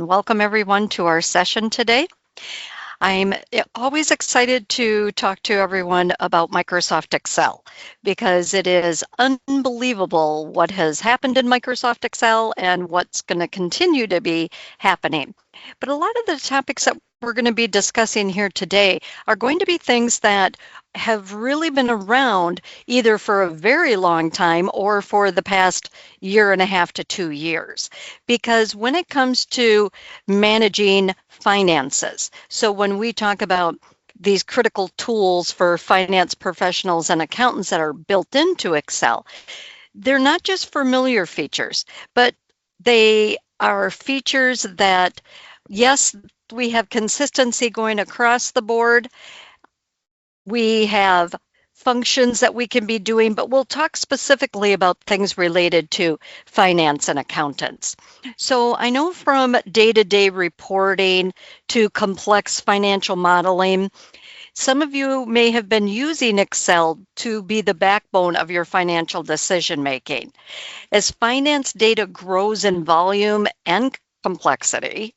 and welcome everyone to our session today. I'm always excited to talk to everyone about Microsoft Excel because it is unbelievable what has happened in Microsoft Excel and what's going to continue to be happening. But a lot of the topics that we're going to be discussing here today are going to be things that have really been around either for a very long time or for the past year and a half to 2 years. Because when it comes to managing finances, so when we talk about these critical tools for finance professionals and accountants that are built into Excel, they're not just familiar features, but they are features that, yes, we have consistency going across the board. We have functions that we can be doing, but we'll talk specifically about things related to finance and accountants. So I know from day-to-day reporting to complex financial modeling, some of you may have been using Excel to be the backbone of your financial decision making. As finance data grows in volume and complexity,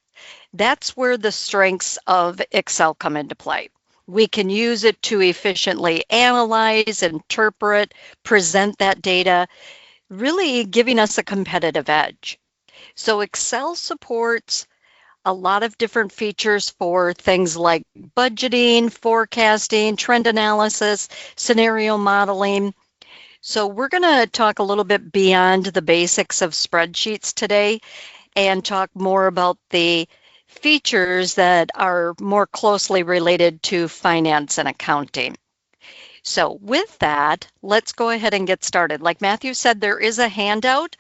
that's where the strengths of Excel come into play. We can use it to efficiently analyze, interpret, present that data, really giving us a competitive edge. So Excel supports a lot of different features for things like budgeting, forecasting, trend analysis, scenario modeling. So we're going to talk a little bit beyond the basics of spreadsheets today and talk more about the features that are more closely related to finance and accounting. So with that, let's go ahead and get started. Like Matthew said, there is a handout.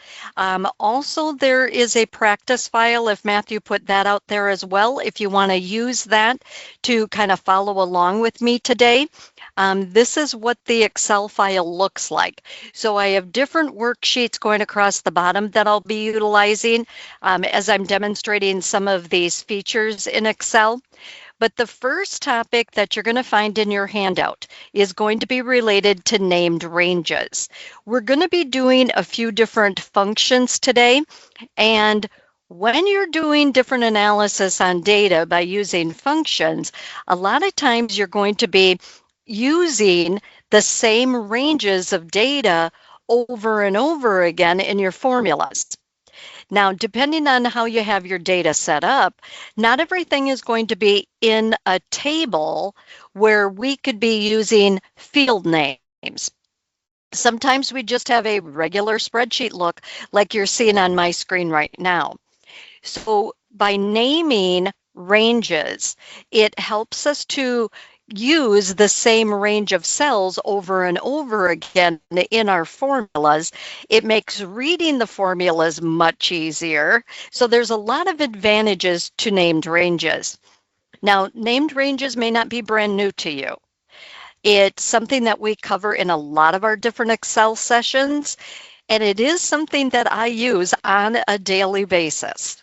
Also, there is a practice file, if Matthew put that out there as well, if you want to use that to kind of follow along with me today. This is what the Excel file looks like. So I have different worksheets going across the bottom that I'll be utilizing as I'm demonstrating some of these features in Excel. But the first topic that you're going to find in your handout is going to be related to named ranges. We're going to be doing a few different functions today, and when you're doing different analysis on data by using functions, a lot of times you're going to be using the same ranges of data over and over again in your formulas. Now, depending on how you have your data set up, not everything is going to be in a table where we could be using field names. Sometimes we just have a regular spreadsheet look like you're seeing on my screen right now. So by naming ranges, it helps us to use the same range of cells over and over again in our formulas. It makes reading the formulas much easier. So there's a lot of advantages to named ranges. Now, named ranges may not be brand new to you. It's something that we cover in a lot of our different Excel sessions, and it is something that I use on a daily basis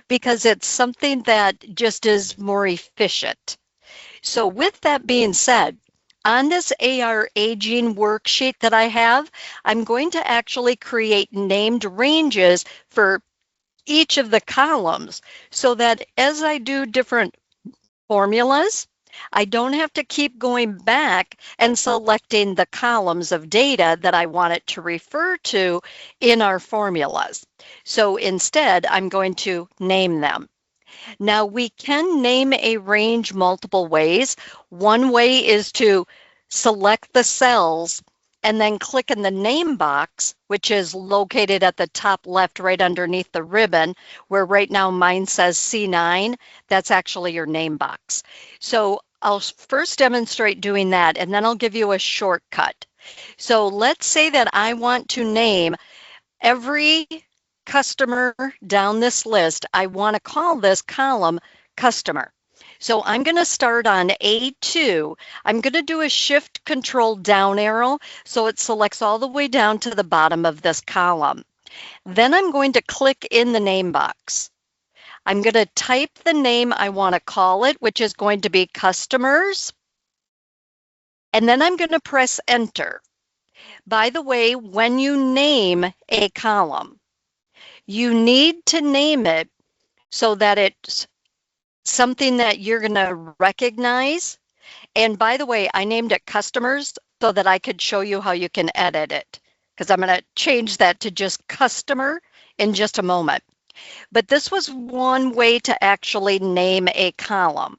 because it's something that just is more efficient. So with that being said, on this AR aging worksheet that I have, I'm going to actually create named ranges for each of the columns so that as I do different formulas, I don't have to keep going back and selecting the columns of data that I want it to refer to in our formulas. So instead, I'm going to name them. Now, we can name a range multiple ways. One way is to select the cells and then click in the name box, which is located at the top left right underneath the ribbon, where right now mine says C9. That's actually your name box. So I'll first demonstrate doing that, and then I'll give you a shortcut. So let's say that I want to name every customer down this list. I want to call this column customer. So I'm going to start on A2. I'm going to do a shift control down arrow so it selects all the way down to the bottom of this column. Then I'm going to click in the name box. I'm going to type the name I want to call it, which is going to be customers. And then I'm going to press enter. By the way, when you name a column, you need to name it so that it's something that you're going to recognize. And by the way, I named it customers so that I could show you how you can edit it, because I'm going to change that to just customer in just a moment. But this was one way to actually name a column.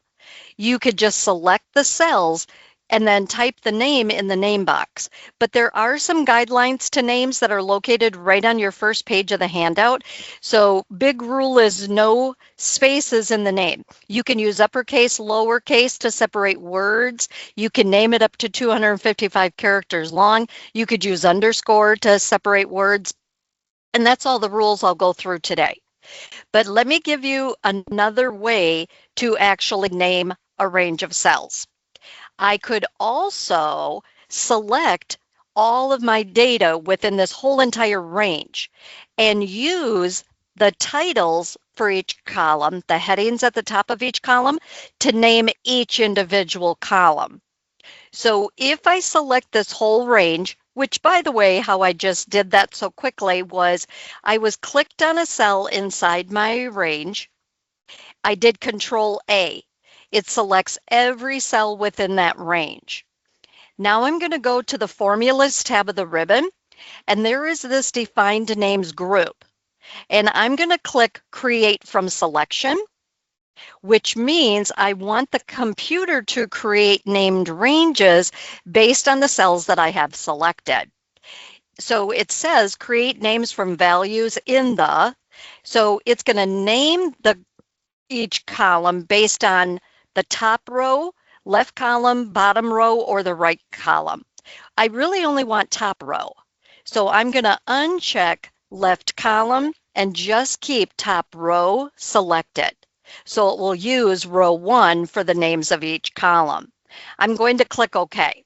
You could just select the cells and then type the name in the name box. But there are some guidelines to names that are located right on your first page of the handout. So big rule is no spaces in the name. You can use uppercase, lowercase to separate words. You can name it up to 255 characters long. You could use underscore to separate words. And that's all the rules I'll go through today. But let me give you another way to actually name a range of cells. I could also select all of my data within this whole entire range and use the titles for each column, the headings at the top of each column, to name each individual column. So if I select this whole range, which by the way, how I just did that so quickly was I was clicked on a cell inside my range. I did Control A. It selects every cell within that range. Now I'm going to go to the Formulas tab of the ribbon, and there is this Defined Names group. And I'm going to click Create from Selection, which means I want the computer to create named ranges based on the cells that I have selected. So it says create names from values in the, so it's going to name each column based on the top row, left column, bottom row, or the right column. I really only want top row. So I'm going to uncheck left column and just keep top row selected. So it will use row 1 for the names of each column. I'm going to click OK.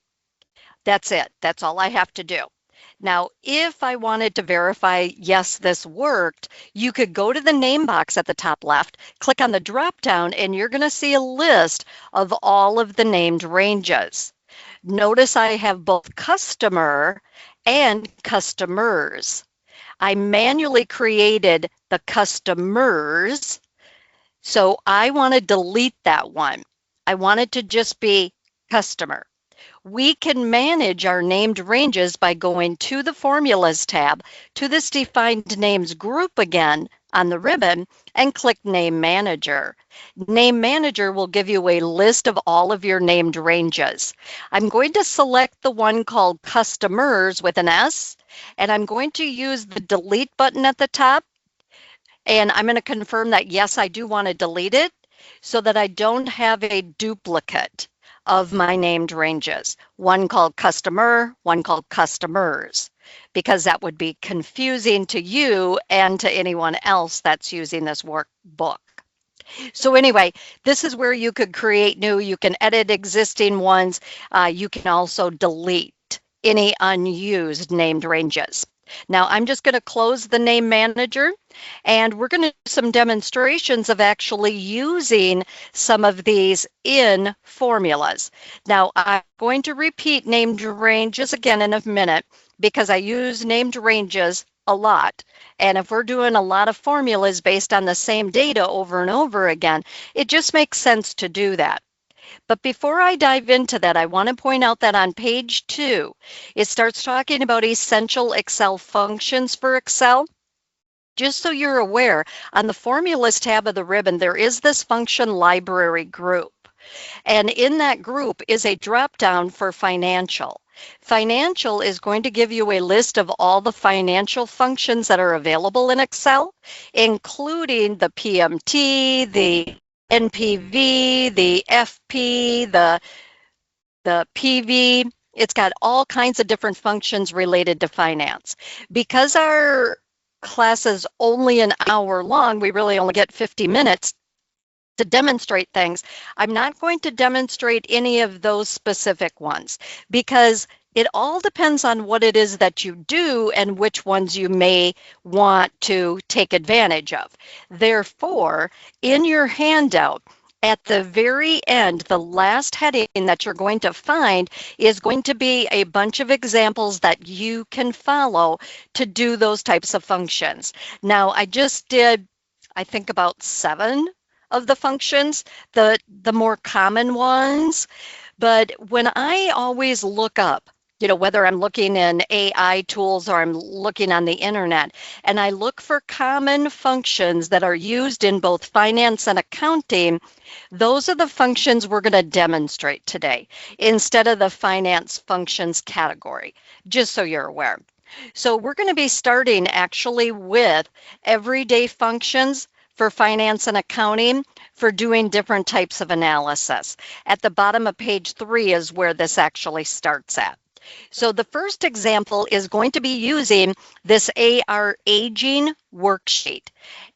That's it. That's all I have to do. Now, if I wanted to verify, yes, this worked, you could go to the name box at the top left, click on the drop down, and you're going to see a list of all of the named ranges. Notice I have both customer and customers. I manually created the customers, so I want to delete that one. I want it to just be customer. We can manage our named ranges by going to the Formulas tab, to this Defined Names group again on the ribbon, and click Name Manager. Name Manager will give you a list of all of your named ranges. I'm going to select the one called Customers with an S, and I'm going to use the Delete button at the top, and I'm going to confirm that, yes, I do want to delete it so that I don't have a duplicate of my named ranges, one called customer, one called customers, because that would be confusing to you and to anyone else that's using this workbook. So anyway, this is where you could create new, you can edit existing ones, you can also delete any unused named ranges. Now I'm just going to close the Name Manager, and we're going to do some demonstrations of actually using some of these in formulas. Now I'm going to repeat named ranges again in a minute because I use named ranges a lot. And if we're doing a lot of formulas based on the same data over and over again, it just makes sense to do that. But before I dive into that, I want to point out that on page 2, it starts talking about essential Excel functions for Excel. Just so you're aware, on the Formulas tab of the ribbon, there is this function library group. And in that group is a drop-down for financial. Financial is going to give you a list of all the financial functions that are available in Excel, including the PMT, the NPV, the FP, the PV. It's got all kinds of different functions related to finance. Because our class is only an hour long, we really only get 50 minutes to demonstrate things. I'm not going to demonstrate any of those specific ones because it all depends on what it is that you do and which ones you may want to take advantage of. Therefore, in your handout, at the very end, the last heading that you're going to find is going to be a bunch of examples that you can follow to do those types of functions. Now, I just did I think about 7 of the functions, the more common ones. But when I always look up, whether I'm looking in AI tools or I'm looking on the internet, and I look for common functions that are used in both finance and accounting, those are the functions we're going to demonstrate today instead of the finance functions category, just so you're aware. So we're going to be starting actually with everyday functions for finance and accounting for doing different types of analysis. At the bottom of page 3 is where this actually starts at. So the first example is going to be using this AR aging worksheet.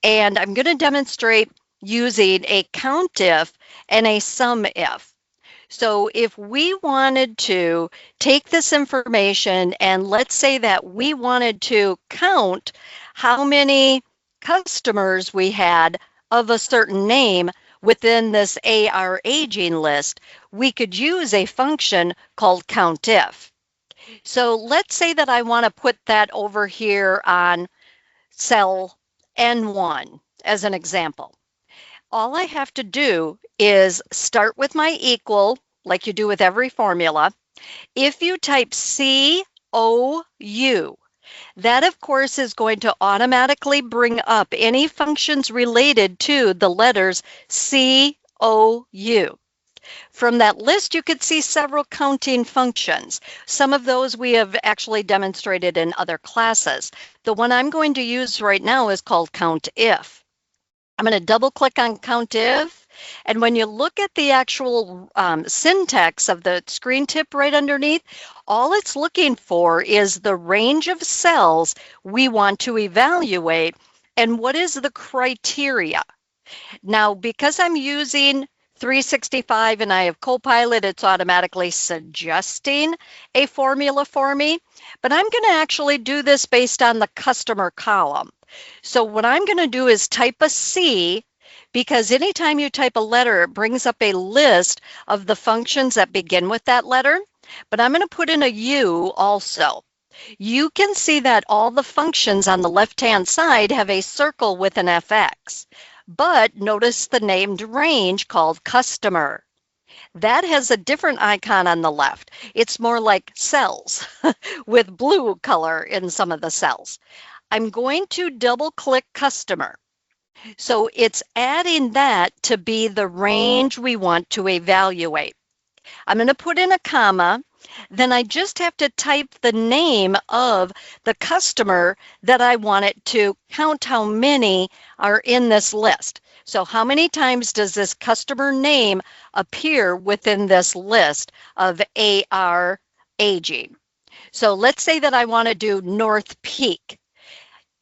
And I'm going to demonstrate using a COUNTIF and a SUMIF. So if we wanted to take this information and let's say that we wanted to count how many customers we had of a certain name within this AR aging list, we could use a function called COUNTIF. So let's say that I want to put that over here on cell N1 as an example. All I have to do is start with my equal, like you do with every formula. If you type COU, that of course is going to automatically bring up any functions related to the letters COU. From that list, you could see several counting functions. Some of those we have actually demonstrated in other classes. The one I'm going to use right now is called COUNTIF. I'm going to double click on COUNTIF, and when you look at the actual syntax of the screen tip right underneath, all it's looking for is the range of cells we want to evaluate and what is the criteria. Now, because I'm using 365 and I have Copilot, it's automatically suggesting a formula for me, but I'm going to actually do this based on the customer column. So what I'm going to do is type a C, because anytime you type a letter, it brings up a list of the functions that begin with that letter, but I'm going to put in a U also. You can see that all the functions on the left-hand side have a circle with an FX, but notice the named range called customer. That has a different icon on the left. It's more like cells with blue color in some of the cells. I'm going to double click customer. So it's adding that to be the range we want to evaluate. I'm going to put in a comma. Then I just have to type the name of the customer that I want it to count how many are in this list. So how many times does this customer name appear within this list of AR aging? So let's say that I want to do North Peak.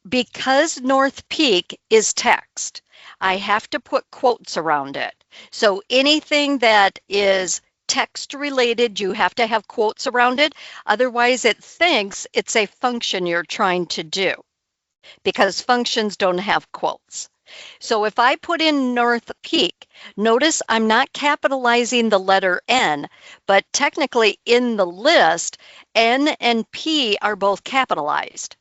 Because North Peak is text, I have to put quotes around it. So anything that is text related, you have to have quotes around it. Otherwise, it thinks it's a function you're trying to do because functions don't have quotes. So if I put in North Peak, notice I'm not capitalizing the letter N, but technically in the list, N and P are both capitalized.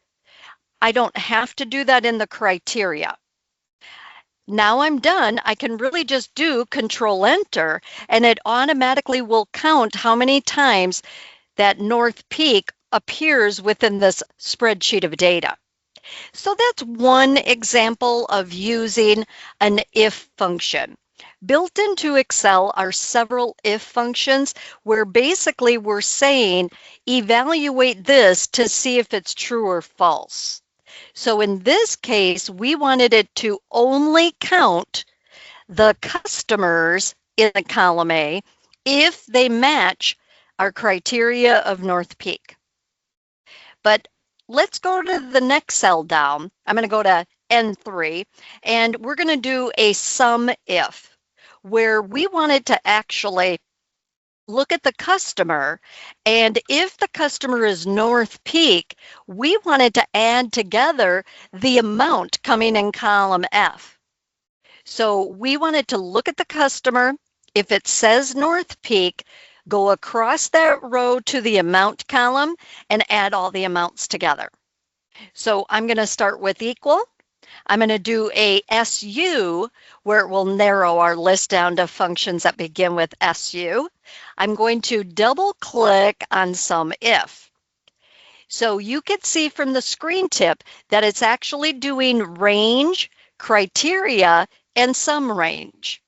I don't have to do that in the criteria. Now I'm done. I can really just do Control Enter, and it automatically will count how many times that North Peak appears within this spreadsheet of data. So that's one example of using an if function. Built into Excel are several if functions where basically we're saying evaluate this to see if it's true or false. So in this case, we wanted it to only count the customers in the column A if they match our criteria of North Peak. But let's go to the next cell down. I'm going to go to N3, and we're going to do a sum if, where we wanted to actually look at the customer, and if the customer is North Peak, we wanted to add together the amount coming in column F. So we wanted to look at the customer. If it says North Peak, go across that row to the amount column and add all the amounts together. So I'm going to start with equal. I'm going to do a SU where it will narrow our list down to functions that begin with SU. I'm going to double click on SUMIF. So you can see from the screen tip that it's actually doing range, criteria, and sum range.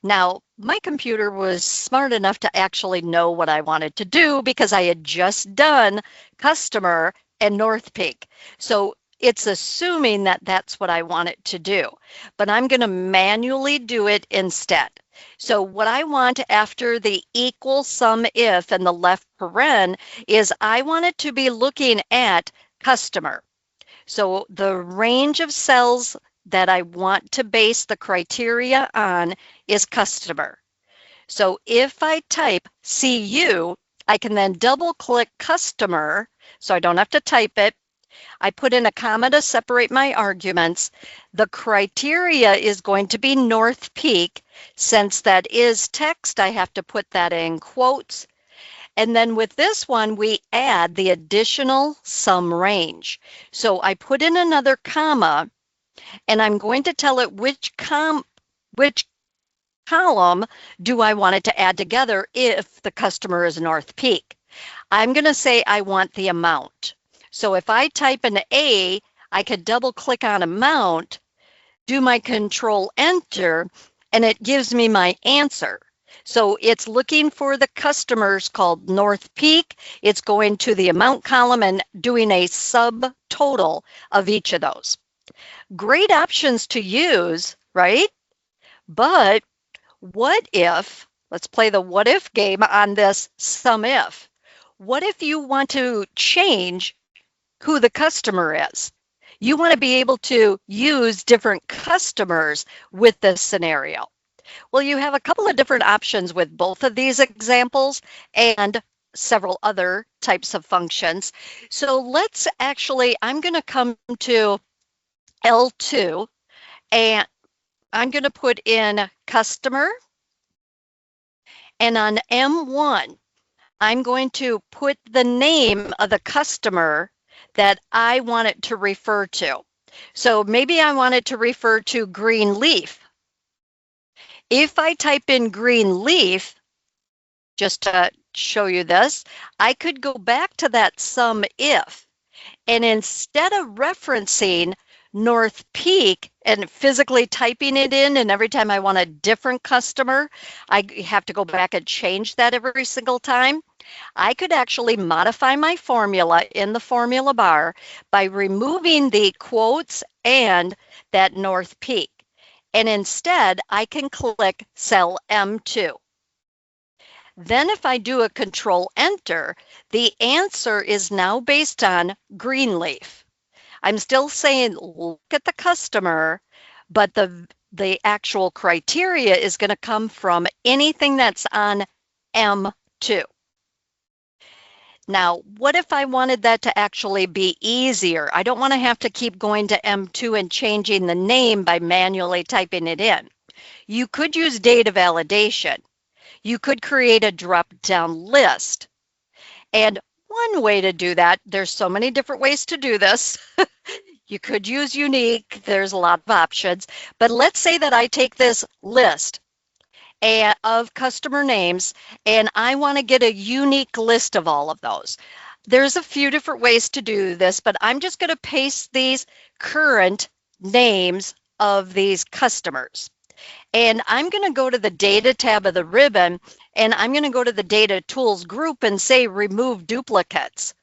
Now, my computer was smart enough to actually know what I wanted to do because I had just done customer and North Peak. So it's assuming that that's what I want it to do, but I'm going to manually do it instead. So what I want after the equal sum if and the left paren is I want it to be looking at customer. So the range of cells that I want to base the criteria on is customer. So if I type CU, I can then double click customer, so I don't have to type it. I put in a comma to separate my arguments. The criteria is going to be North Peak. Since that is text, I have to put that in quotes. And then with this one, we add the additional sum range. So I put in another comma, and I'm going to tell it which column do I want it to add together if the customer is North Peak. I'm going to say I want the amount. So if I type an A, I could double click on amount, do my control enter, and it gives me my answer. So it's looking for the customers called North Peak. It's going to the amount column and doing a subtotal of each of those. Great options to use, right? But what if, let's play the what if game on this SUMIF. What if you want to change who the customer is? You want to be able to use different customers with this scenario. Well, you have a couple of different options with both of these examples and several other types of functions. So let's actually, I'm going to come to L2 and I'm going to put in customer. And on M1, I'm going to put the name of the customer that I want it to refer to. So maybe I want it to refer to green leaf. If I type in green leaf, just to show you this, I could go back to that sum if, and instead of referencing North Peak and physically typing it in, and every time I want a different customer, I have to go back and change that every single time. I could actually modify my formula in the formula bar by removing the quotes and that North Peak. And instead, I can click cell M2. Then if I do a control enter, the answer is now based on green leaf. I'm still saying look at the customer, but the actual criteria is going to come from anything that's on M2. Now, what if I wanted that to actually be easier? I don't want to have to keep going to M2 and changing the name by manually typing it in. You could use data validation. You could create a drop-down list. And one way to do that, there's so many different ways to do this. You could use unique, there's a lot of options, but let's say that I take this list of customer names and I want to get a unique list of all of those. There's a few different ways to do this, but I'm just going to paste these current names of these customers. And I'm going to go to the data tab of the ribbon and I'm going to go to the data tools group and say remove duplicates,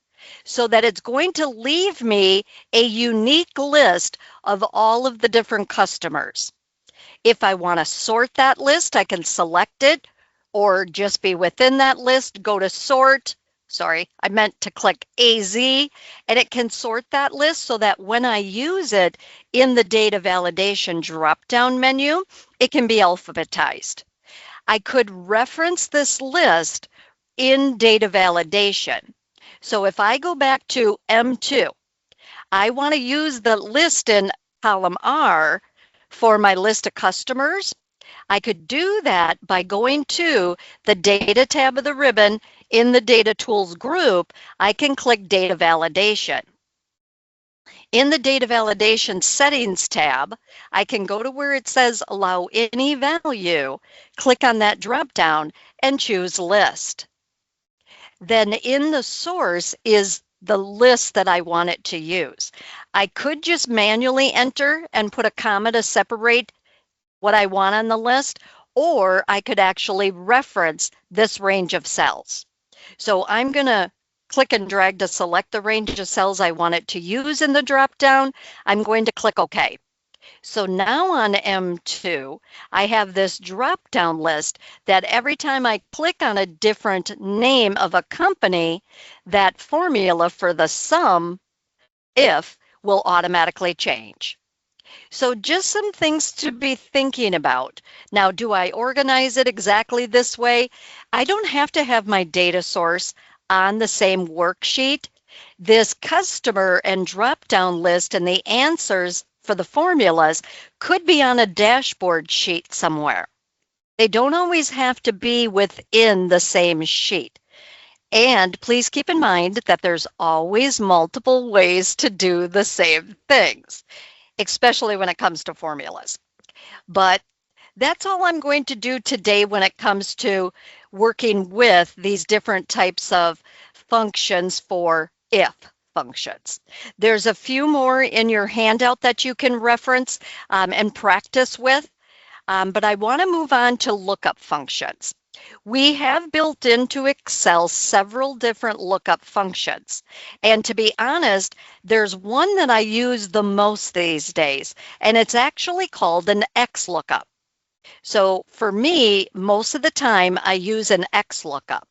so that it's going to leave me a unique list of all of the different customers. If I want to sort that list, I can select it or just be within that list, go to sort. Sorry, I meant to click AZ, and it can sort that list so that when I use it in the data validation drop-down menu, it can be alphabetized. I could reference this list in data validation. So if I go back to M2, I want to use the list in column R for my list of customers. I could do that by going to the data tab of the ribbon in the data tools group. I can click data validation. In the data validation settings tab, I can go to where it says allow any value, click on that drop down and choose list. Then in the source is the list that I want it to use. I could just manually enter and put a comma to separate what I want on the list, or I could actually reference this range of cells. So I'm going to click and drag to select the range of cells I want it to use in the drop-down. I'm going to click OK. So now on M2, I have this drop-down list that every time I click on a different name of a company, that formula for the sum, if, will automatically change. So just some things to be thinking about. Now, do I organize it exactly this way? I don't have to have my data source on the same worksheet. This customer and drop-down list and the answers for the formulas could be on a dashboard sheet somewhere. They don't always have to be within the same sheet. And please keep in mind that there's always multiple ways to do the same things, especially when it comes to formulas. But that's all I'm going to do today when it comes to working with these different types of functions for if functions. There's a few more in your handout that you can reference and practice with, but I want to move on to lookup functions. We have built into Excel several different lookup functions. And to be honest, there's one that I use the most these days, and it's actually called an XLOOKUP. So for me, most of the time I use an XLOOKUP,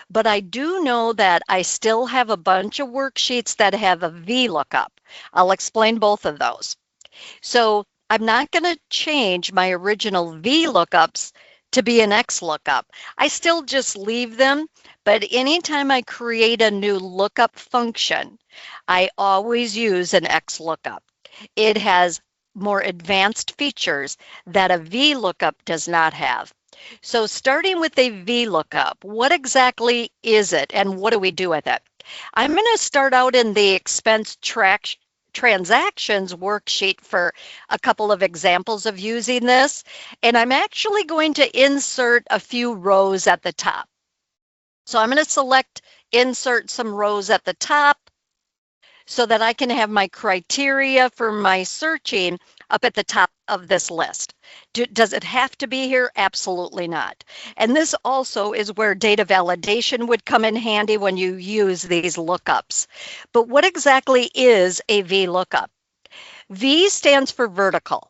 but I do know that I still have a bunch of worksheets that have a VLOOKUP. I'll explain both of those. So I'm not going to change my original VLOOKUPs to be an XLOOKUP. I still just leave them, but anytime I create a new lookup function, I always use an XLOOKUP. It has more advanced features that a VLOOKUP does not have. So starting with a VLOOKUP, what exactly is it and what do we do with it? I'm going to start out in the expense transactions worksheet for a couple of examples of using this, and I'm actually going to insert a few rows at the top. So I'm going to select insert some rows at the top so that I can have my criteria for my searching up at the top of this list. Does it have to be here? Absolutely not. And this also is where data validation would come in handy when you use these lookups. But what exactly is a VLOOKUP? V stands for vertical.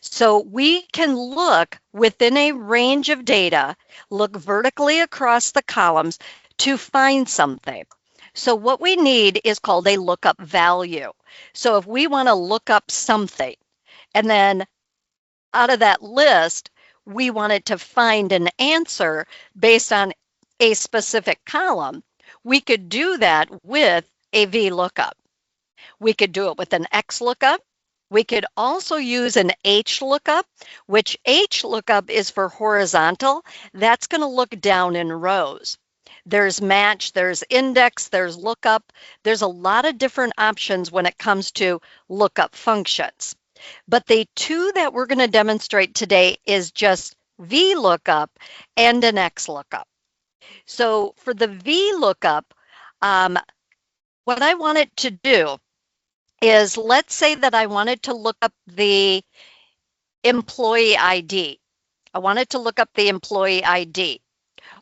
So we can look within a range of data, look vertically across the columns to find something. So what we need is called a lookup value. So if we want to look up something, and then out of that list, we want it to find an answer based on a specific column, we could do that with a VLOOKUP. We could do it with an XLOOKUP. We could also use an HLOOKUP, which HLOOKUP is for horizontal. That's going to look down in rows. There's match, there's index, there's lookup. There's a lot of different options when it comes to lookup functions. But the two that we're going to demonstrate today is just VLOOKUP and an XLOOKUP. So for the VLOOKUP, what I want it to do is, let's say that I wanted to look up the employee ID. I wanted to look up the employee ID.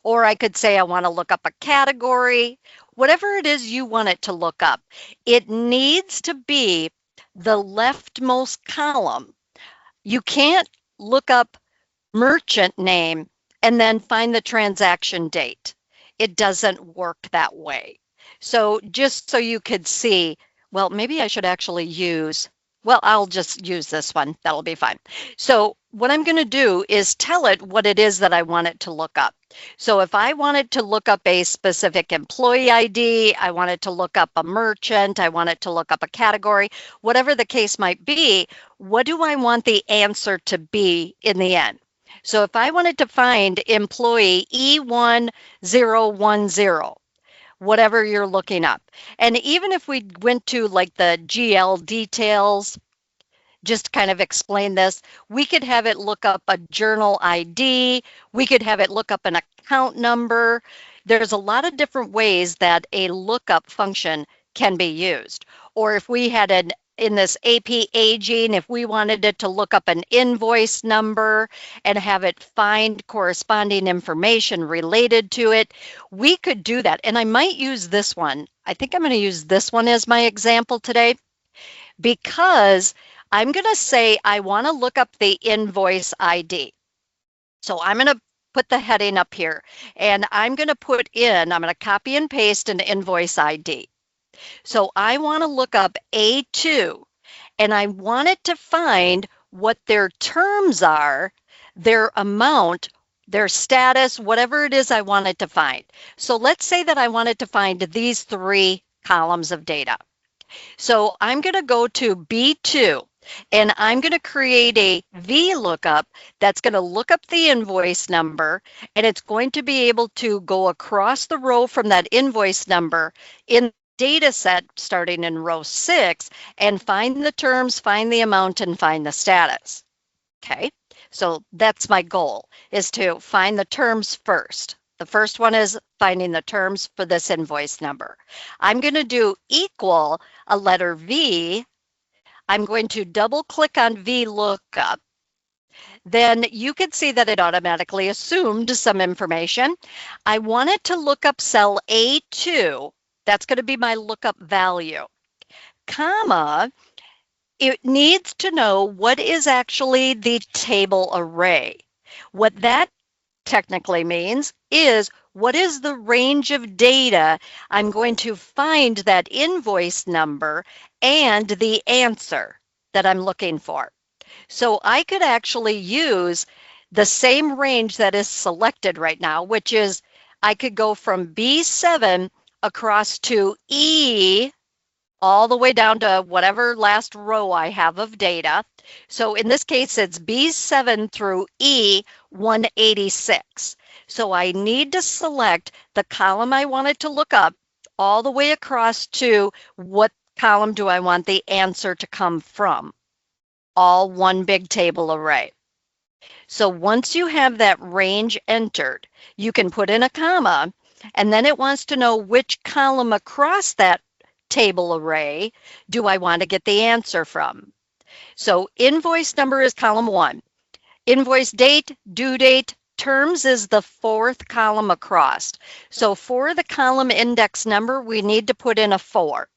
Or I could say I want to look up a category, whatever it is you want it to look up. It needs to be the leftmost column. You can't look up merchant name and then find the transaction date. It doesn't work that way. So just so you could see, well, maybe I should actually use, well, I'll just use this one. That'll be fine. So what I'm going to do is tell it what it is that I want it to look up. So if I wanted to look up a specific employee ID, I wanted to look up a merchant, I wanted to look up a category, whatever the case might be, what do I want the answer to be in the end? So if I wanted to find employee E1010, whatever you're looking up. And even if we went to like the GL details, just to kind of explain this, we could have it look up a journal ID, we could have it look up an account number. There's a lot of different ways that a lookup function can be used. Or if we had an in this AP aging, if we wanted it to look up an invoice number and have it find corresponding information related to it, we could do that. And I might use this one. I think I'm going to use this one as my example today, because I'm going to say I want to look up the invoice ID. So I'm going to put the heading up here, and I'm going to copy and paste an invoice ID. So I want to look up A2, and I want it to find what their terms are, their amount, their status, whatever it is I want it to find. So let's say that I want it to find these 3 columns of data. So I'm going to go to B2, and I'm going to create a VLOOKUP that's going to look up the invoice number, and it's going to be able to go across the row from that invoice number in data set starting in row 6 and find the terms, find the amount, and find the status. Okay, so that's my goal, is to find the terms first. The first one is finding the terms for this invoice number. I'm going to do equal a letter V. I'm going to double click on VLOOKUP. Then you can see that it automatically assumed some information. I want it to look up cell A2. That's going to be my lookup value. Comma, it needs to know what is actually the table array. What that technically means is, what is the range of data I'm going to find that invoice number and the answer that I'm looking for. So I could actually use the same range that is selected right now, which is I could go from B7 across to E, all the way down to whatever last row I have of data. So in this case, it's B7 through E186. So I need to select the column I want it to look up all the way across to what column do I want the answer to come from. All one big table array. So once you have that range entered, you can put in a comma, and then it wants to know which column across that table array do I want to get the answer from. So invoice number is column 1. Invoice date, due date, terms is the 4th column across. So for the column index number, we need to put in a 4.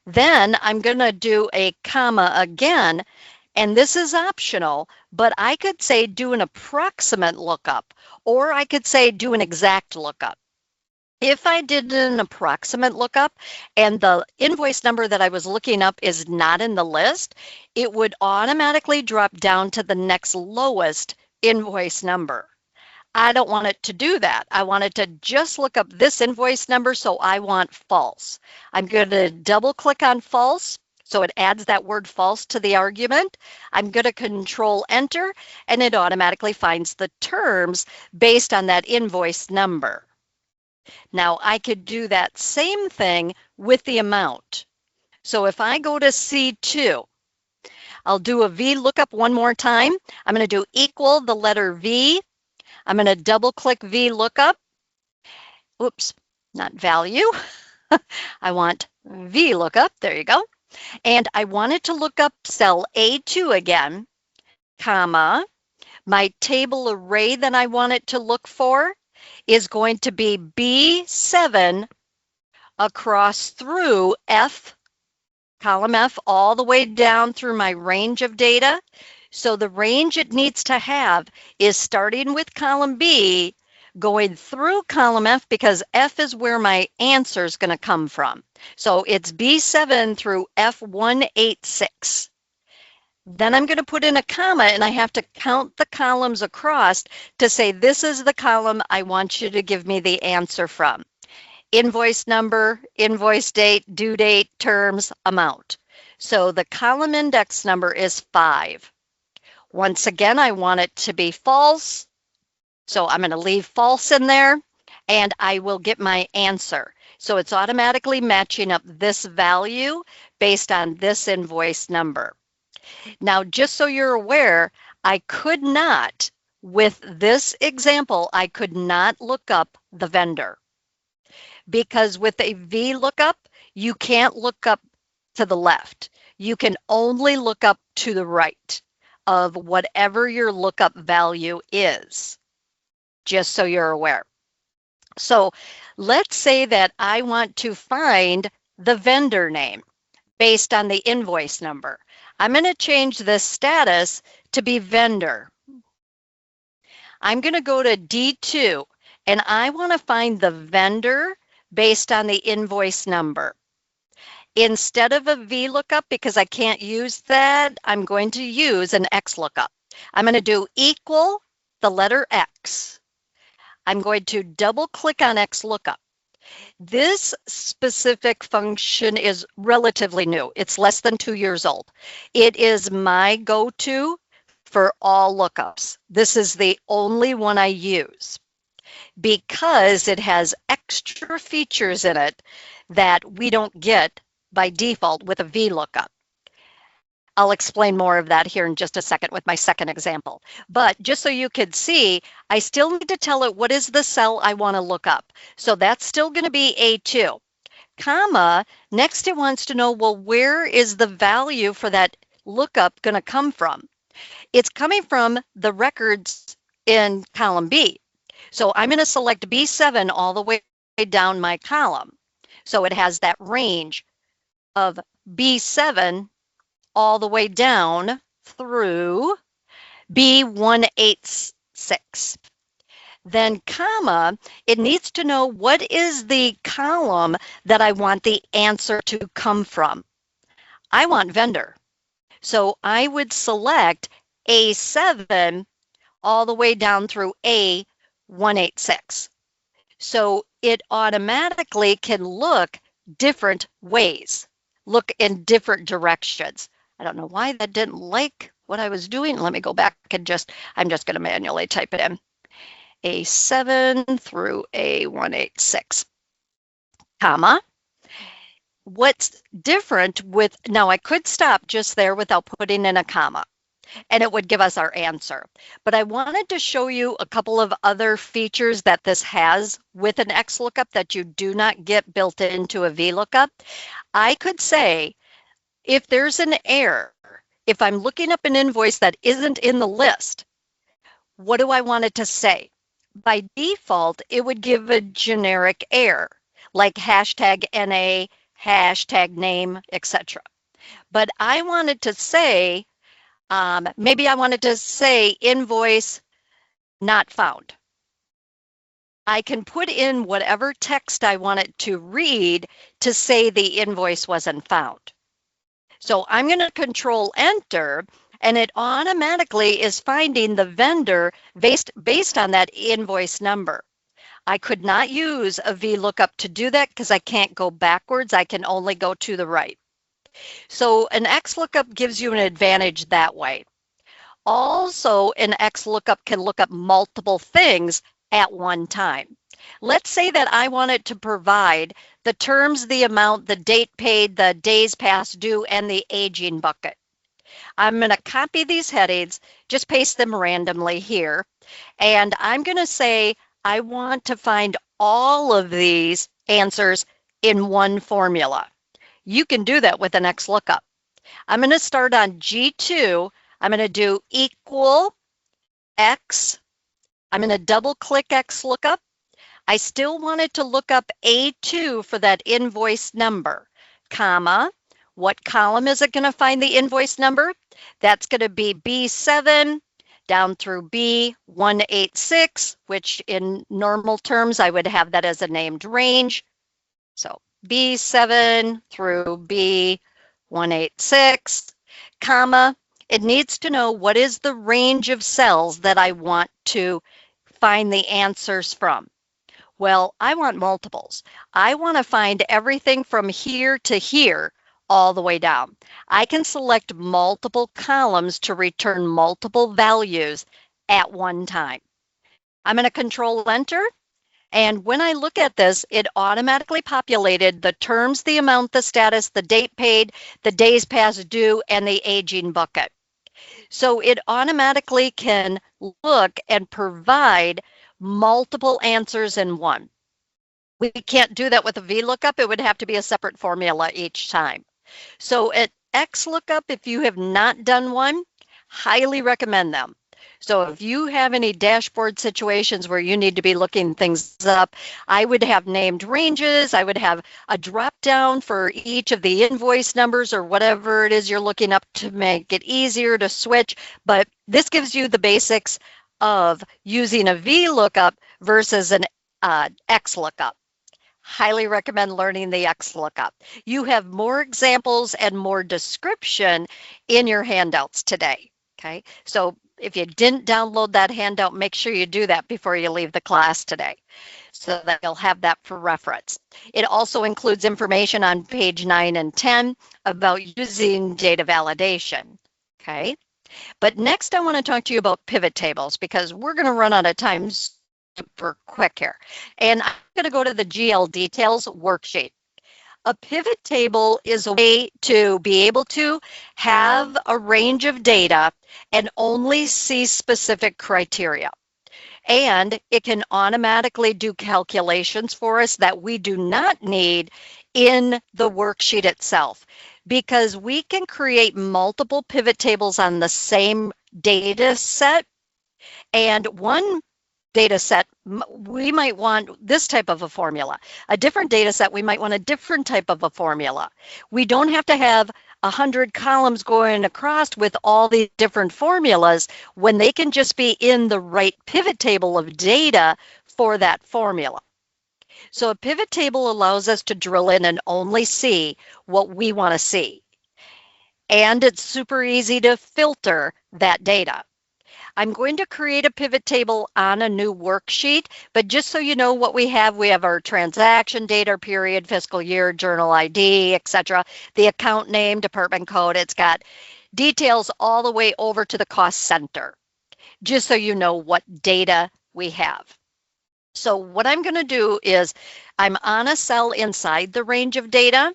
Then I'm going to do a comma again, and this is optional, but I could say do an approximate lookup, or I could say do an exact lookup. If I did an approximate lookup and the invoice number that I was looking up is not in the list, it would automatically drop down to the next lowest invoice number. I don't want it to do that. I want it to just look up this invoice number, so I want false. I'm going to double click on false, so it adds that word false to the argument. I'm going to control enter, and it automatically finds the terms based on that invoice number. Now I could do that same thing with the amount. So if I go to C2, I'll do a VLOOKUP one more time. I'm going to do equal the letter V. I'm going to double click VLOOKUP. Oops, not value. I want VLOOKUP. There you go. And I want it to look up cell A2 again, comma. My table array that I want it to look for is going to be B7 across through F, column F, all the way down through my range of data. So the range it needs to have is starting with column B, going through column F, because F is where my answer is going to come from. So it's B7 through F186. Then I'm going to put in a comma, and I have to count the columns across to say this is the column I want you to give me the answer from. Invoice number, invoice date, due date, terms, amount. So the column index number is 5. Once again, I want it to be false. So I'm going to leave false in there. and I will get my answer. So it's automatically matching up this value based on this invoice number. Now, just so you're aware, I could not, with this example, I could not look up the vendor, because with a VLOOKUP, you can't look up to the left. You can only look up to the right of whatever your lookup value is, just so you're aware. So let's say that I want to find the vendor name based on the invoice number. I'm going to change the status to be vendor. I'm going to go to D2, and I want to find the vendor based on the invoice number. Instead of a VLOOKUP, because I can't use that, I'm going to use an XLOOKUP. I'm going to do equal the letter X. I'm going to double click on XLOOKUP. This specific function is relatively new. It's less than 2 years old. It is my go-to for all lookups. This is the only one I use because it has extra features in it that we don't get by default with a VLOOKUP. I'll explain more of that here in just a second with my second example. But just so you could see, I still need to tell it what is the cell I want to look up. So that's still going to be A2, comma, next it wants to know, well, where is the value for that lookup going to come from? It's coming from the records in column B. So I'm going to select B7 all the way down my column. So it has that range of B7 all the way down through B186. Then comma, it needs to know what is the column that I want the answer to come from. I want vendor. So I would select A7 all the way down through A186. So it automatically can look different ways, look in different directions. I don't know why that didn't like what I was doing. Let me go back and I'm just going to manually type it in. A7 through A186, comma. What's different with, now I could stop just there without putting in a comma, and it would give us our answer. But I wanted to show you a couple of other features that this has with an XLOOKUP that you do not get built into a VLOOKUP. I could say, if there's an error, if I'm looking up an invoice that isn't in the list, what do I want it to say? By default, it would give a generic error, like hashtag NA, hashtag name, etc. But I wanted to say, maybe I wanted to say invoice not found. I can put in whatever text I want it to read to say the invoice wasn't found. So I'm going to control enter, and it automatically is finding the vendor based on that invoice number. I could not use a VLOOKUP to do that because I can't go backwards. I can only go to the right. So an XLOOKUP gives you an advantage that way. Also, an XLOOKUP can look up multiple things at one time. Let's say that I wanted to provide the terms, the amount, the date paid, the days past due, and the aging bucket. I'm going to copy these headings, just paste them randomly here, and I'm going to say I want to find all of these answers in one formula. You can do that with an XLOOKUP. I'm going to start on G2. I'm going to do equal X. I'm going to double click XLOOKUP. I still wanted to look up A2 for that invoice number, comma. What column is it going to find the invoice number? That's going to be B7 down through B186, which in normal terms, I would have that as a named range. So B7 through B186, comma. It needs to know what is the range of cells that I want to find the answers from. Well, I want multiples. I want to find everything from here to here all the way down. I can select multiple columns to return multiple values at one time. I'm going to control enter, And when I look at this, it automatically populated the terms, the amount, the status, the date paid, the days past due, and the aging bucket. So it automatically can look and provide multiple answers in one. We can't do that with a VLOOKUP. It would have to be a separate formula each time. So at XLOOKUP, if you have not done one, highly recommend them. So if you have any dashboard situations where you need to be looking things up, I would have named ranges. I would have a drop down for each of the invoice numbers or whatever it is you're looking up to make it easier to switch. But this gives you the basics of using a VLOOKUP versus an XLOOKUP. Highly recommend learning the XLOOKUP. You have more examples and more description in your handouts today. Okay, so if you didn't download that handout, make sure you do that before you leave the class today so that you'll have that for reference. It also includes information on page 9 and 10 about using data validation. Okay, but next I want to talk to you about pivot tables because we're going to run out of time super quick here. And I'm going to go to the GL details worksheet. A pivot table is a way to be able to have a range of data and only see specific criteria. And it can automatically do calculations for us that we do not need in the worksheet itself, because we can create multiple pivot tables on the same data set. And one data set, we might want this type of a formula. A different data set, we might want a different type of a formula. We don't have to have 100 columns going across with all these different formulas when they can just be in the right pivot table of data for that formula. So a pivot table allows us to drill in and only see what we want to see. And it's super easy to filter that data. I'm going to create a pivot table on a new worksheet, but just so you know what we have our transaction date, our period, fiscal year, journal ID, etc., the account name, department code. It's got details all the way over to the cost center, just so you know what data we have. So what I'm going to do is I'm on a cell inside the range of data.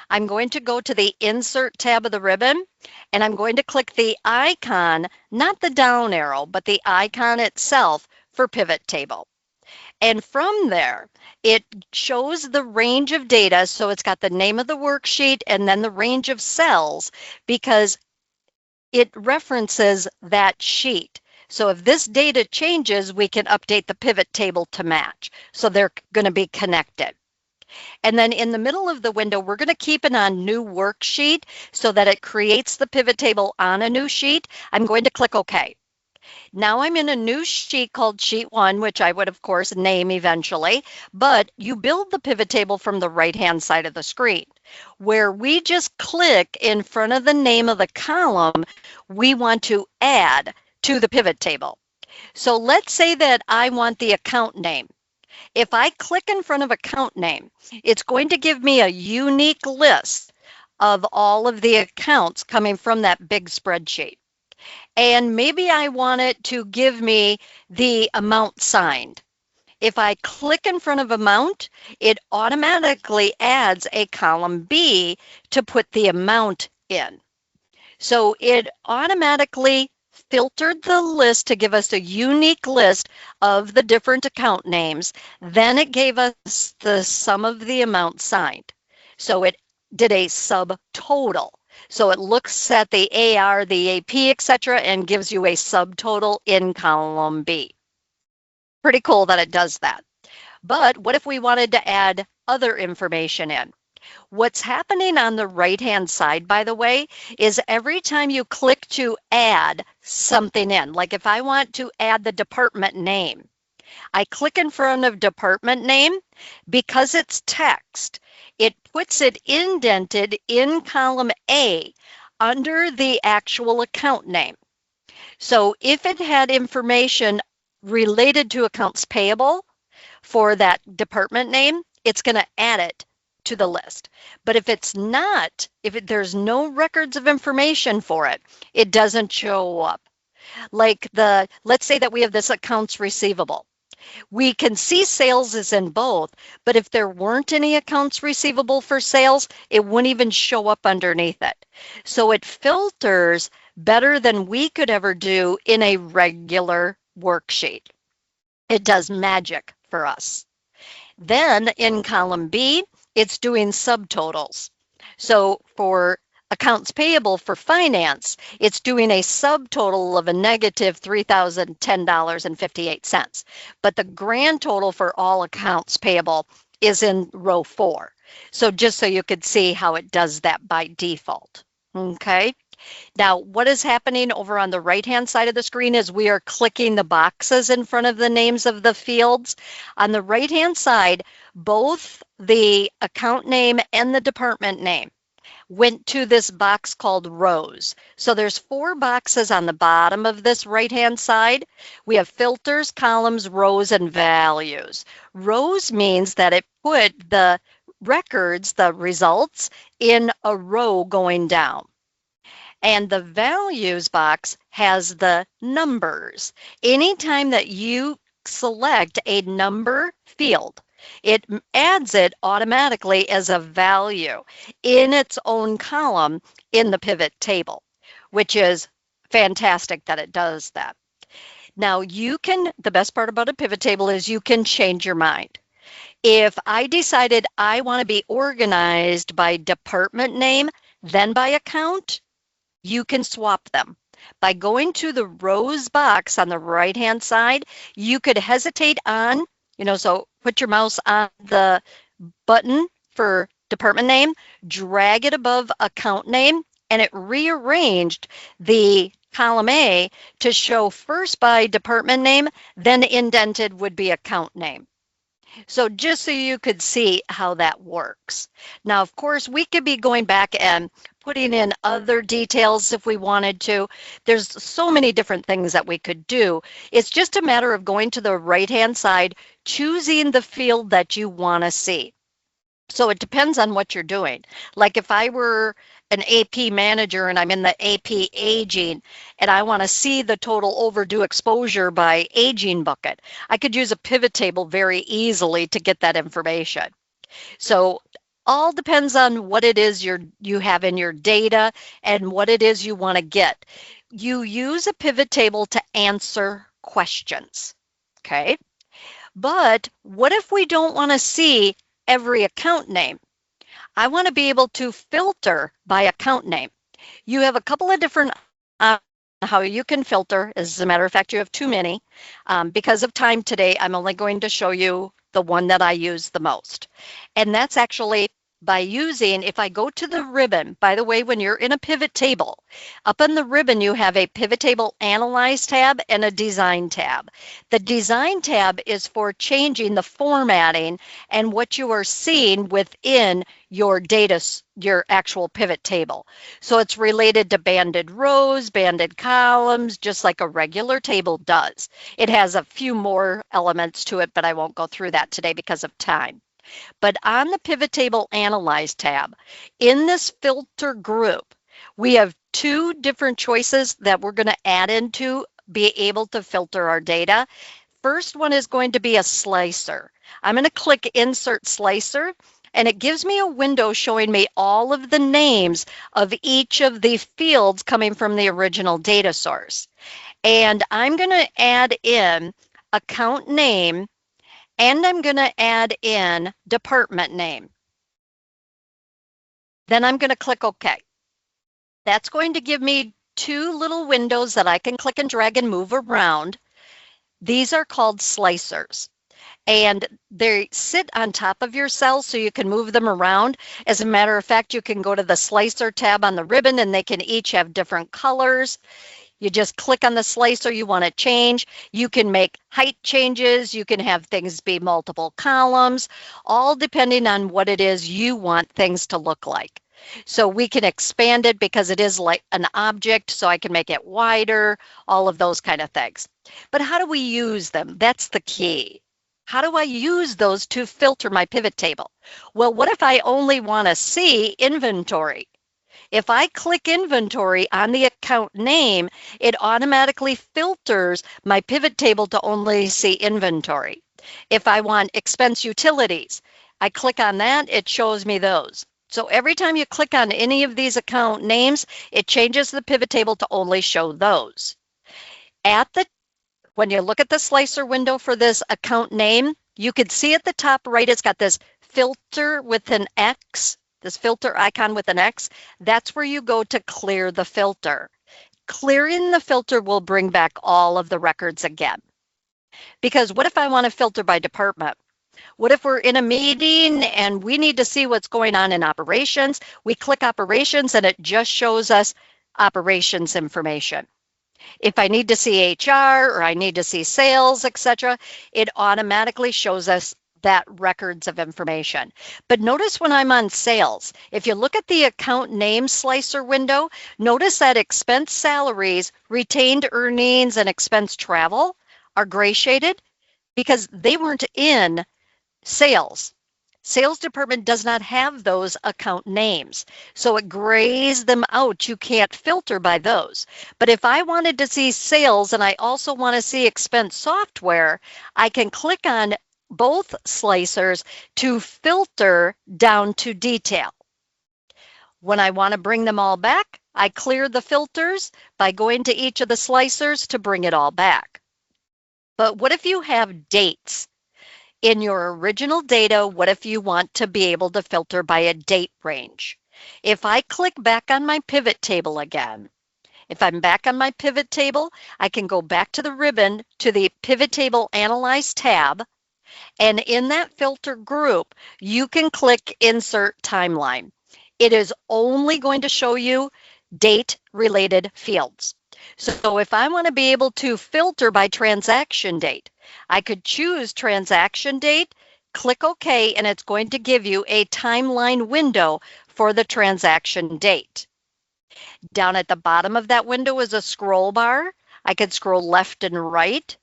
I'm going to go to the Insert tab of the ribbon, and I'm going to click the icon, not the down arrow, but the icon itself for Pivot Table. And from there, it shows the range of data, so it's got the name of the worksheet and then the range of cells, because it references that sheet. So if this data changes, we can update the pivot table to match. So they're going to be connected. And then in the middle of the window, we're going to keep it on new worksheet so that it creates the pivot table on a new sheet. I'm going to click OK. Now I'm in a new sheet called Sheet 1, which I would, of course, name eventually. But you build the pivot table from the right-hand side of the screen, where we just click in front of the name of the column we want to add to the pivot table. So let's say that I want the account name. If I click in front of account name, it's going to give me a unique list of all of the accounts coming from that big spreadsheet. And maybe I want it to give me the amount signed. If I click in front of amount, it automatically adds a column B to put the amount in. So it automatically filtered the list to give us a unique list of the different account names. Then it gave us the sum of the amount signed. So it did a subtotal. So it looks at the AR, the AP, etc., and gives you a subtotal in column B. Pretty cool that it does that. But what if we wanted to add other information in? What's happening on the right-hand side, by the way, is every time you click to add something in, like if I want to add the department name, I click in front of department name. Because it's text, it puts it indented in column A under the actual account name. So if it had information related to accounts payable for that department name, it's going to add it to the list. But if it's not, there's no records of information for it, it doesn't show up. Like let's say that we have this accounts receivable. We can see sales is in both, but if there weren't any accounts receivable for sales, it wouldn't even show up underneath it. So it filters better than we could ever do in a regular worksheet. It does magic for us. Then in column B, it's doing subtotals. So for accounts payable for finance, it's doing a subtotal of a negative $3,010.58. But the grand total for all accounts payable is in row 4. So just so you could see how it does that by default. Okay. Now, what is happening over on the right-hand side of the screen is we are clicking the boxes in front of the names of the fields. On the right-hand side, both the account name and the department name went to this box called rows. So there's 4 boxes on the bottom of this right-hand side. We have filters, columns, rows, and values. Rows means that it put the records, the results, in a row going down. And the values box has the numbers. Anytime that you select a number field, it adds it automatically as a value in its own column in the pivot table, which is fantastic that it does that. Now the best part about a pivot table is you can change your mind. If I decided I want to be organized by department name, then by account, you can swap them. By going to the rows box on the right-hand side, you could hesitate on, so put your mouse on the button for department name, drag it above account name, and it rearranged the column A to show first by department name, then indented would be account name. So just so you could see how that works. Now, of course, we could be going back and putting in other details if we wanted to. There's so many different things that we could do. It's just a matter of going to the right-hand side, choosing the field that you want to see. So it depends on what you're doing. Like if I were an AP manager and I'm in the AP aging and I want to see the total overdue exposure by aging bucket, I could use a pivot table very easily to get that information. So all depends on what it is you have in your data and what it is you want to get. You use a pivot table to answer questions, okay? But what if we don't want to see every account name? I want to be able to filter by account name. You have a couple of different how you can filter. As a matter of fact, you have too many. Because of time today, I'm only going to show you the one that I use the most. And that's actually by using, if I go to the ribbon, by the way, when you're in a pivot table, up on the ribbon, you have a pivot table analyze tab and a design tab. The design tab is for changing the formatting and what you are seeing within your data, your actual pivot table. So it's related to banded rows, banded columns, just like a regular table does. It has a few more elements to it, but I won't go through that today because of time. But on the Pivot Table Analyze tab, in this filter group, we have 2 different choices that we're going to add into be able to filter our data. First one is going to be a slicer. I'm going to click Insert Slicer, and it gives me a window showing me all of the names of each of the fields coming from the original data source. And I'm going to add in account name, and I'm going to add in department name. Then I'm going to click OK. That's going to give me 2 little windows that I can click and drag and move around. These are called slicers, and they sit on top of your cells so you can move them around. As a matter of fact, you can go to the slicer tab on the ribbon and they can each have different colors. You just click on the slicer you want to change. You can make height changes. You can have things be multiple columns, all depending on what it is you want things to look like. So we can expand it because it is like an object, so I can make it wider, all of those kind of things. But how do we use them? That's the key. How do I use those to filter my pivot table? Well, what if I only want to see inventory? If I click inventory on the account name, it automatically filters my pivot table to only see inventory. If I want expense utilities, I click on that, it shows me those. So every time you click on any of these account names, it changes the pivot table to only show those. When you look at the slicer window for this account name, you could see at the top right, it's got this filter with an X, this filter icon with an X. That's where you go to clear the filter. Clearing the filter will bring back all of the records again. Because what if I want to filter by department? What if we're in a meeting and we need to see what's going on in operations? We click operations and it just shows us operations information. If I need to see HR or I need to see sales, etc., it automatically shows us that records of information. But notice when I'm on sales, if you look at the account name slicer window, notice that expense salaries, retained earnings, and expense travel are gray shaded because they weren't in sales. Sales department does not have those account names, so it grays them out. You can't filter by those. But if I wanted to see sales and I also want to see expense software, I can click on both slicers to filter down to detail. When I want to bring them all back, I clear the filters by going to each of the slicers to bring it all back. But what if you have dates? In your original data, what if you want to be able to filter by a date range? If I click back on my pivot table again, if I'm back on my pivot table, I can go back to the ribbon to the Pivot Table Analyze tab, and in that filter group, you can click Insert Timeline. It is only going to show you date-related fields. So if I want to be able to filter by transaction date, I could choose transaction date, click OK, and it's going to give you a timeline window for the transaction date. Down at the bottom of that window is a scroll bar. I could scroll left and right.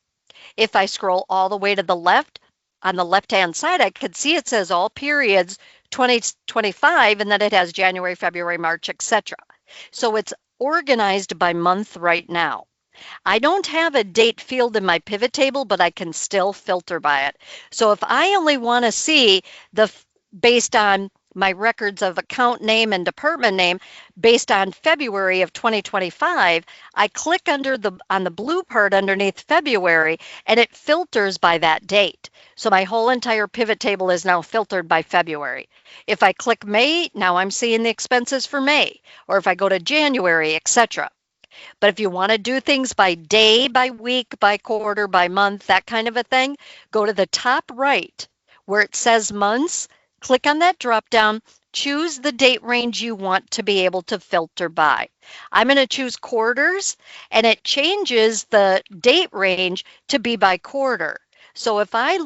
If I scroll all the way to the left, on the left-hand side, I could see it says all periods 2025, and then it has January, February, March, etc. So it's organized by month right now. I don't have a date field in my pivot table, but I can still filter by it. So if I only want to see based on my records of account name and department name based on February of 2025, I click on the blue part underneath February, and it filters by that date. So my whole entire pivot table is now filtered by February. If I click May, now I'm seeing the expenses for May, or if I go to January, etc. But if you want to do things by day, by week, by quarter, by month, that kind of a thing, go to the top right where it says months, click on that drop down, choose the date range you want to be able to filter by. I'm going to choose quarters, and it changes the date range to be by quarter. So if I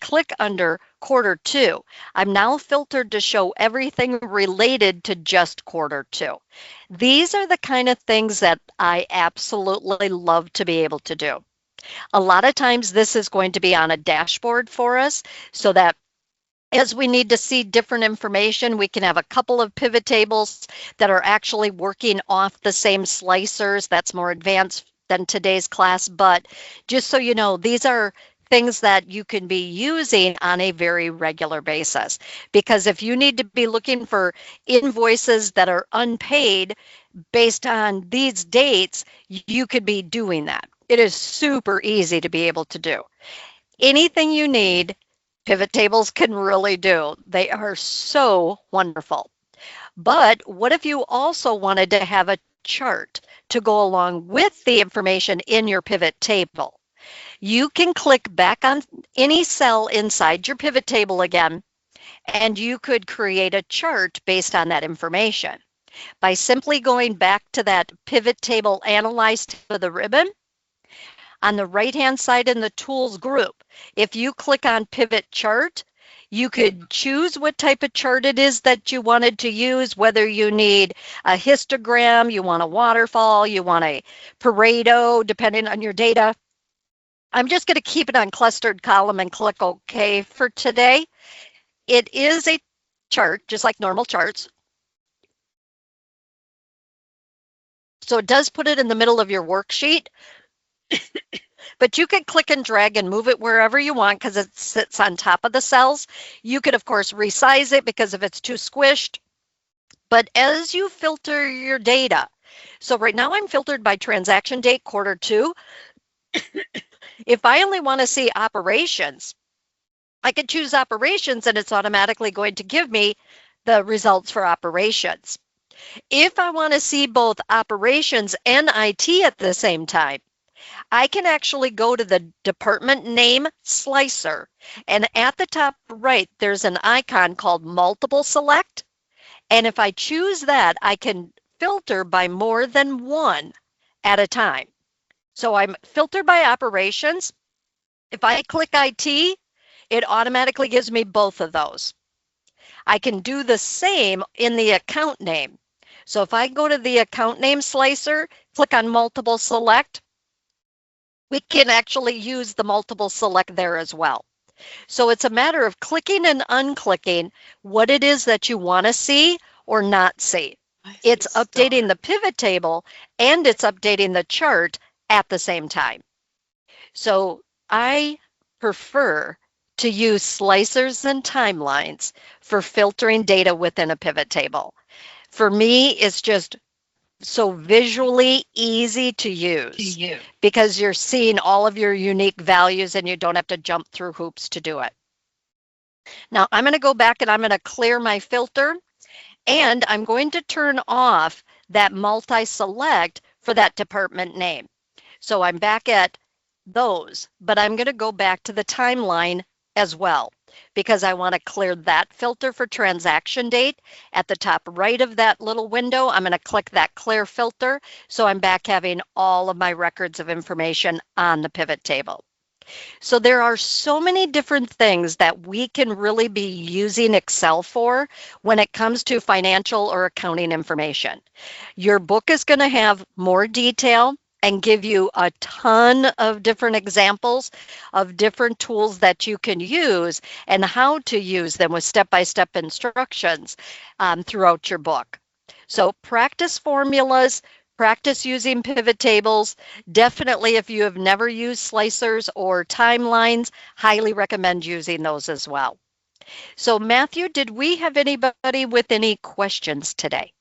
click under quarter two, I'm now filtered to show everything related to just quarter two. These are the kind of things that I absolutely love to be able to do. A lot of times this is going to be on a dashboard for us so that as we need to see different information, we can have a couple of pivot tables that are actually working off the same slicers. That's more advanced than today's class, but just so you know, these are things that you can be using on a very regular basis. Because if you need to be looking for invoices that are unpaid based on these dates, you could be doing that. It is super easy to be able to do. Anything you need, pivot tables can really do. They are so wonderful. But what if you also wanted to have a chart to go along with the information in your pivot table? You can click back on any cell inside your pivot table again, and you could create a chart based on that information. By simply going back to that pivot table Analyze for the ribbon, on the right-hand side in the Tools group, if you click on Pivot Chart, you could choose what type of chart it is that you wanted to use, whether you need a histogram, you want a waterfall, you want a Pareto, depending on your data. I'm just going to keep it on clustered column and click OK for today. It is a chart, just like normal charts. So it does put it in the middle of your worksheet, but you can click and drag and move it wherever you want because it sits on top of the cells. You could, of course, resize it because if it's too squished. But as you filter your data, so right now I'm filtered by transaction date, quarter two. If I only want to see operations, I could choose operations and it's automatically going to give me the results for operations. If I want to see both operations and IT at the same time, I can actually go to the department name slicer, and at the top right, there's an icon called multiple select. And if I choose that, I can filter by more than one at a time. So I'm filtered by operations. If I click IT, it automatically gives me both of those. I can do the same in the account name. So if I go to the account name slicer, click on multiple select, we can actually use the multiple select there as well. So it's a matter of clicking and unclicking what it is that you want to see or not see. It's updating the pivot table and it's updating the chart at the same time. So I prefer to use slicers and timelines for filtering data within a pivot table. For me, it's just so visually easy to use because you're seeing all of your unique values and you don't have to jump through hoops to do it. Now I'm going to go back and I'm going to clear my filter and I'm going to turn off that multi-select for that department name. So I'm back at those, but I'm going to go back to the timeline as well because I want to clear that filter for transaction date. At the top right of that little window, I'm going to click that clear filter. So I'm back having all of my records of information on the pivot table. So there are so many different things that we can really be using Excel for when it comes to financial or accounting information. Your book is going to have more detail and give you a ton of different examples of different tools that you can use and how to use them with step-by-step instructions throughout your book. So practice formulas, practice using pivot tables. Definitely, if you have never used slicers or timelines, highly recommend using those as well. So Matthew, did we have anybody with any questions today?